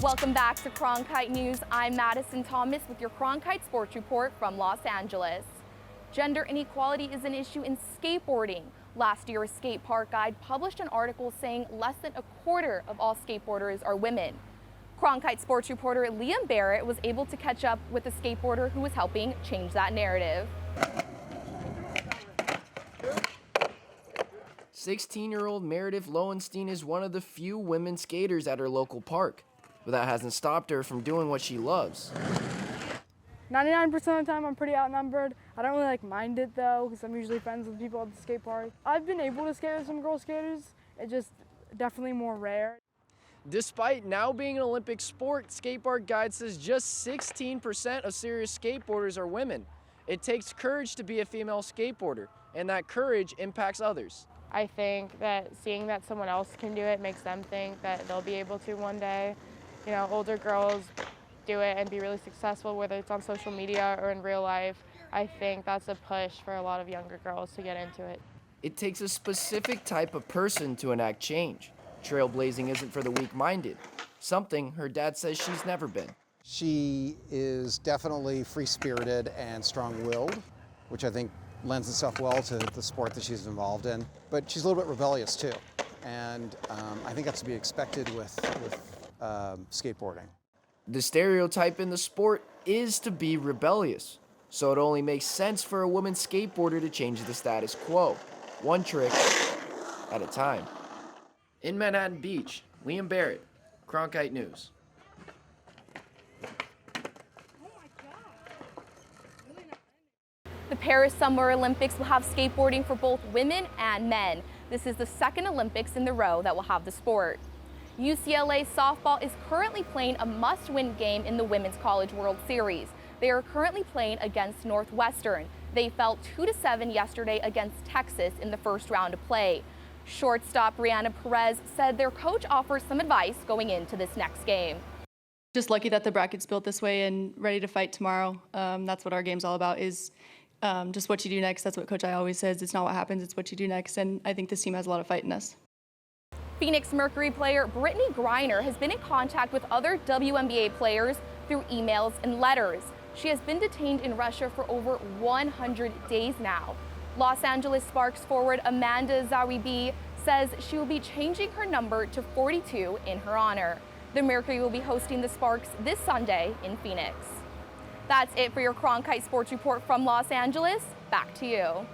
Welcome back to Cronkite News. I'm Madison Thomas with your Cronkite Sports Report from Los Angeles. Gender inequality is an issue in skateboarding. Last year, a skate park guide published an article saying less than a quarter of all skateboarders are women. Cronkite sports reporter Liam Barrett was able to catch up with a skateboarder who was helping change that narrative. 16-year-old Meredith Lowenstein is one of the few women skaters at her local park, but that hasn't stopped her from doing what she loves. 99% of the time I'm pretty outnumbered. I don't really mind it though, because I'm usually friends with people at the skate park. I've been able to skate with some girl skaters. It's just definitely more rare. Despite now being an Olympic sport, Skateboard Guide says just 16% of serious skateboarders are women. It takes courage to be a female skateboarder, and that courage impacts others. I think that seeing that someone else can do it makes them think that they'll be able to one day. You know, older girls do it and be really successful, whether it's on social media or in real life. I think that's a push for a lot of younger girls to get into it. It takes a specific type of person to enact change. Trailblazing isn't for the weak-minded, something her dad says she's never been. She is definitely free-spirited and strong-willed, which I think lends itself well to the sport that she's involved in. But she's a little bit rebellious too, and I think that's to be expected with skateboarding. The stereotype in the sport is to be rebellious, so it only makes sense for a woman skateboarder to change the status quo, one trick at a time. In Manhattan Beach, Liam Barrett, Cronkite News. The Paris Summer Olympics will have skateboarding for both women and men. This is the second Olympics in the row that will have the sport. Ucla Softball is currently playing a must-win game in the Women's College World Series. They are currently playing against Northwestern. They fell 2-7 yesterday against Texas in the first round of play. Shortstop Brianna Perez said their coach offers some advice going into this next game. Just lucky that the bracket's built this way and ready to fight tomorrow. That's what our game's all about, is just what you do next. That's what Coach I always says. It's not what happens, it's what you do next. And I think this team has a lot of fight in us. Phoenix Mercury player Brittany Griner has been in contact with other WNBA players through emails and letters. She has been detained in Russia for over 100 days now. Los Angeles Sparks forward Amanda Zawibi says she will be changing her number to 42 in her honor. The Mercury will be hosting the Sparks this Sunday in Phoenix. That's it for your Cronkite Sports Report from Los Angeles. Back to you.